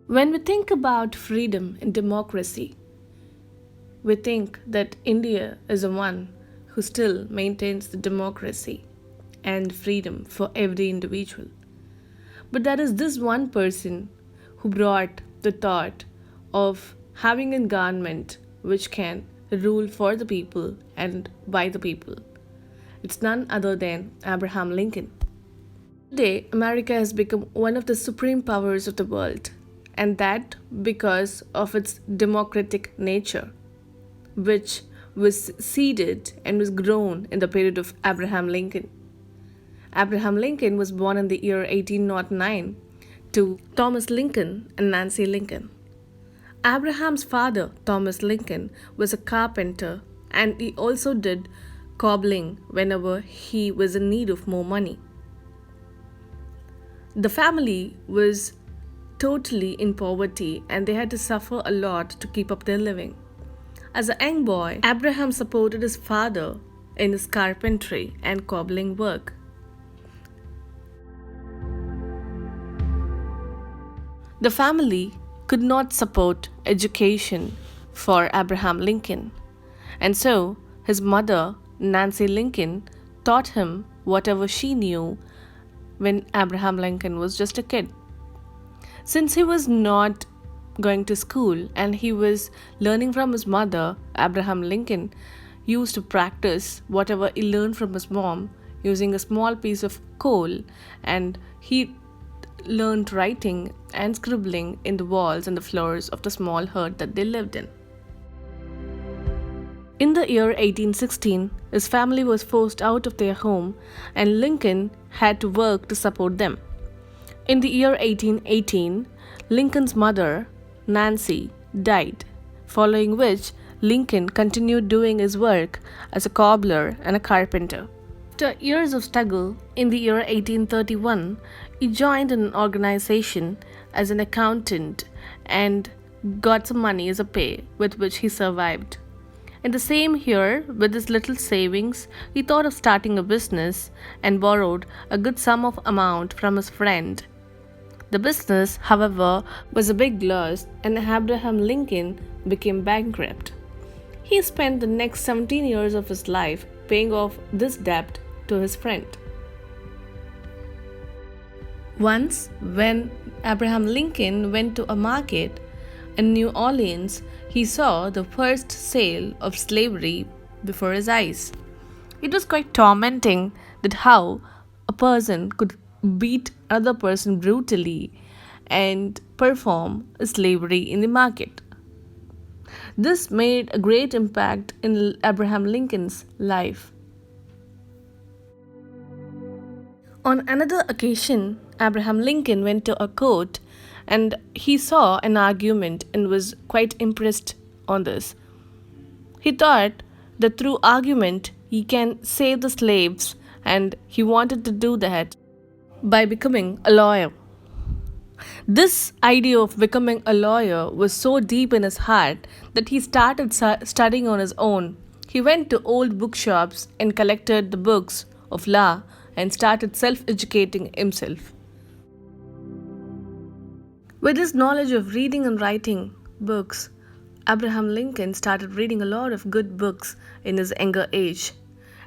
When we think about freedom and democracy, we think that India is the one who still maintains the democracy and freedom for every individual. But there is this one person who brought the thought of having a government which can rule for the people and by the people. It's none other than Abraham Lincoln. Today, America has become one of the supreme powers of the world, and that because of its democratic nature, which was seeded and was grown in the period of Abraham Lincoln. Abraham Lincoln was born in the year 1809 to Thomas Lincoln and Nancy Lincoln. Abraham's father, Thomas Lincoln, was a carpenter and he also did cobbling whenever he was in need of more money. The family was totally in poverty and they had to suffer a lot to keep up their living. As a young boy, Abraham supported his father in his carpentry and cobbling work. The family could not support education for Abraham Lincoln, and so his mother, Nancy Lincoln, taught him whatever she knew when Abraham Lincoln was just a kid. Since he was not going to school and he was learning from his mother, Abraham Lincoln used to practice whatever he learned from his mom using a small piece of coal, and he learned writing and scribbling in the walls and the floors of the small hut that they lived in. In the year 1816, his family was forced out of their home and Lincoln had to work to support them. In the year 1818, Lincoln's mother, Nancy, died, following which Lincoln continued doing his work as a cobbler and a carpenter. After years of struggle, in the year 1831, he joined an organization as an accountant and got some money as a pay with which he survived. In the same year, with his little savings, he thought of starting a business and borrowed a good sum of amount from his friend. The business, however, was a big loss and Abraham Lincoln became bankrupt. He spent the next 17 years of his life paying off this debt to his friend. Once, when Abraham Lincoln went to a market in New Orleans, he saw the first sale of slavery before his eyes. It was quite tormenting that how a person could beat another person brutally and perform slavery in the market. This made a great impact in Abraham Lincoln's life. On another occasion, Abraham Lincoln went to a court and he saw an argument and was quite impressed on this. He thought that through argument he can save the slaves and he wanted to do that by becoming a lawyer. This idea of becoming a lawyer was so deep in his heart that he started studying on his own. He went to old bookshops and collected the books of law and started self-educating himself. With his knowledge of reading and writing books, Abraham Lincoln started reading a lot of good books in his younger age.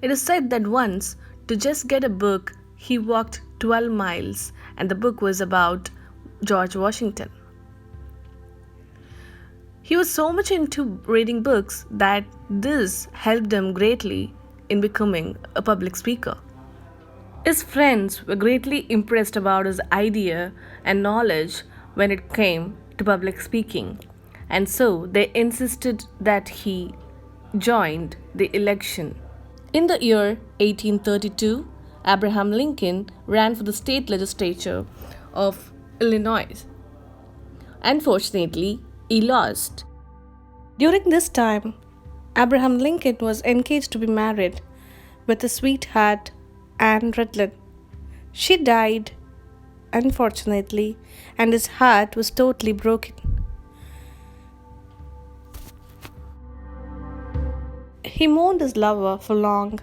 It is said that once, to just get a book, he walked 12 miles, and the book was about George Washington. He was so much into reading books that this helped him greatly in becoming a public speaker. His friends were greatly impressed about his idea and knowledge when it came to public speaking, and so they insisted that he joined the election. In the year 1832, Abraham Lincoln ran for the state legislature of Illinois. Unfortunately, he lost. During this time, Abraham Lincoln was engaged to be married with his sweetheart, Anne Rutland. She died, unfortunately, and his heart was totally broken. He mourned his lover for long,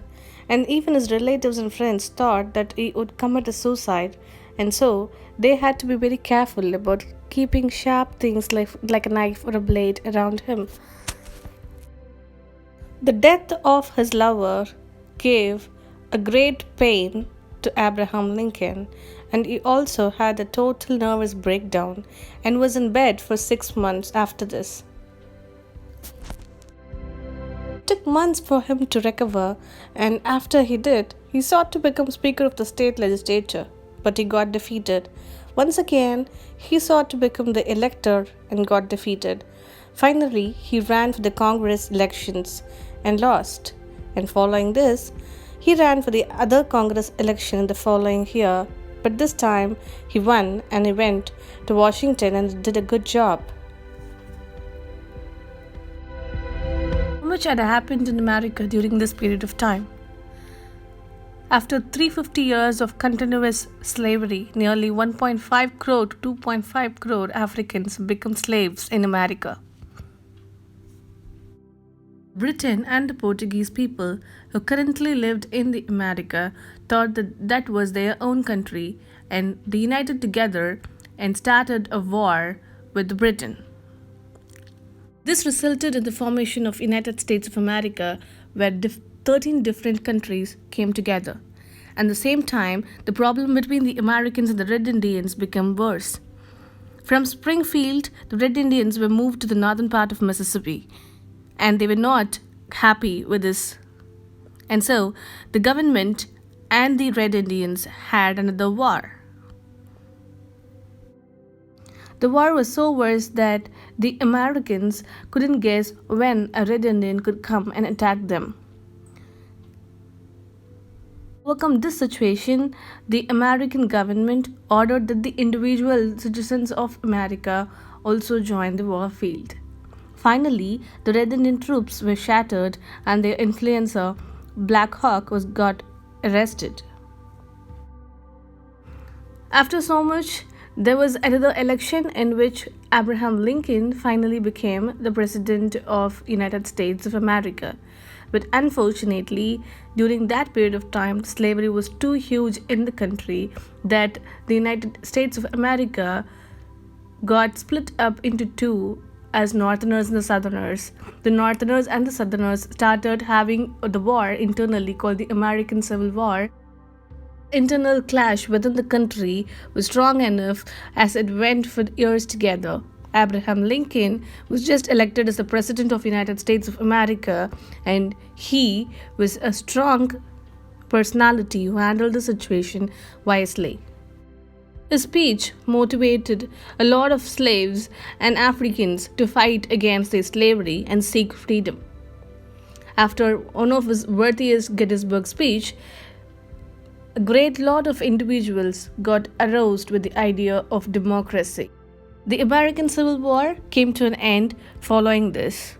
and even his relatives and friends thought that he would commit a suicide and so they had to be very careful about keeping sharp things like a knife or a blade around him. The death of his lover gave a great pain to Abraham Lincoln, and he also had a total nervous breakdown and was in bed for 6 months after this. It took months for him to recover, and after he did, he sought to become Speaker of the state legislature, but he got defeated. Once again, he sought to become the elector and got defeated. Finally, he ran for the Congress elections and lost. And following this, he ran for the other Congress election the following year, but this time he won and he went to Washington and did a good job. Much had happened in America during this period of time. After 350 years of continuous slavery, nearly 1.5 crore to 2.5 crore Africans become slaves in America. Britain and the Portuguese people who currently lived in the America thought that that was their own country, and they united together and started a war with Britain. This resulted in the formation of United States of America, where 13 different countries came together. At the same time, the problem between the Americans and the Red Indians became worse. From Springfield, the Red Indians were moved to the northern part of Mississippi, and they were not happy with this. And so, the government and the Red Indians had another war. The war was so worse that the Americans couldn't guess when a Red Indian could come and attack them. To overcome this situation, the American government ordered that the individual citizens of America also join the war field. Finally, the Red Indian troops were shattered and their influencer, Black Hawk, got arrested. After so much, there was another election in which Abraham Lincoln finally became the President of United States of America. But unfortunately, during that period of time, slavery was too huge in the country that the United States of America got split up into two as Northerners and the Southerners. The Northerners and the Southerners started having the war internally called the American Civil War. Internal clash within the country was strong enough as it went for years together. Abraham Lincoln was just elected as the President of the United States of America, and he was a strong personality who handled the situation wisely. His speech motivated a lot of slaves and Africans to fight against their slavery and seek freedom. After one of his worthiest Gettysburg speech, a great lot of individuals got aroused with the idea of democracy. The American Civil War came to an end following this.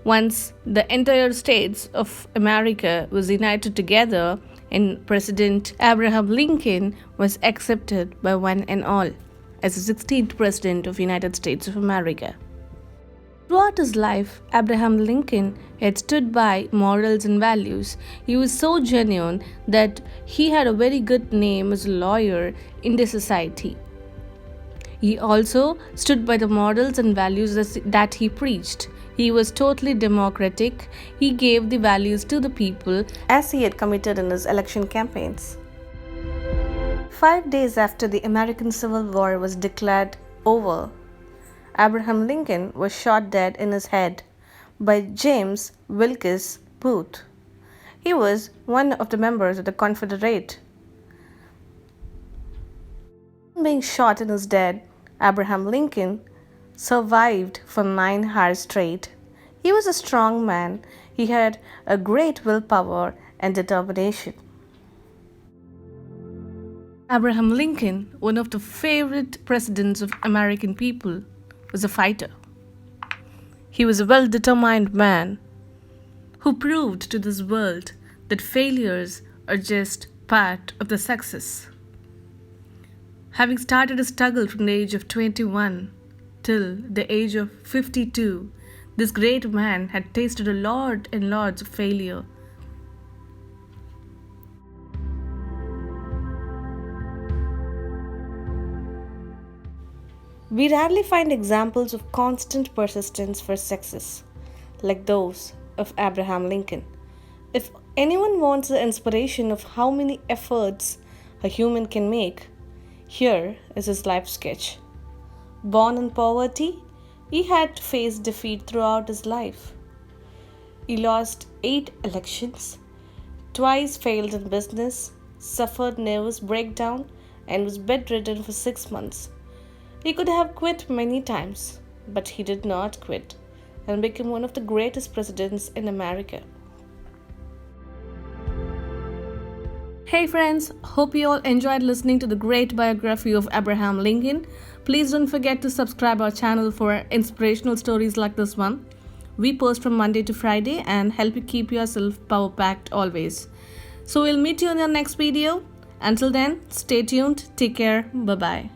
Once the entire states of America was united together, and President Abraham Lincoln was accepted by one and all as the 16th President of the United States of America. Throughout his life, Abraham Lincoln had stood by morals and values. He was so genuine that he had a very good name as a lawyer in the society. He also stood by the morals and values that he preached. He was totally democratic. He gave the values to the people as he had committed in his election campaigns. 5 days after the American Civil War was declared over, Abraham Lincoln was shot dead in his head by James Wilkes Booth. He was one of the members of the Confederate. Being shot in his death, Abraham Lincoln survived for 9 hours straight. He was a strong man. He had a great willpower and determination. Abraham Lincoln, one of the favorite presidents of American people, was a fighter. He was a well-determined man who proved to this world that failures are just part of the success. Having started a struggle from the age of 21 till the age of 52, this great man had tasted a lot and lots of failure. We rarely find examples of constant persistence for success, like those of Abraham Lincoln. If anyone wants the inspiration of how many efforts a human can make, here is his life sketch. Born in poverty, he had to face defeat throughout his life. He lost 8 elections, twice failed in business, suffered nervous breakdown, and was bedridden for 6 months. He could have quit many times, but he did not quit and became one of the greatest presidents in America. Hey friends, hope you all enjoyed listening to the great biography of Abraham Lincoln. Please don't forget to subscribe our channel for inspirational stories like this one. We post from Monday to Friday and help you keep yourself power packed always. So we'll meet you in the next video. Until then, stay tuned, take care, bye bye.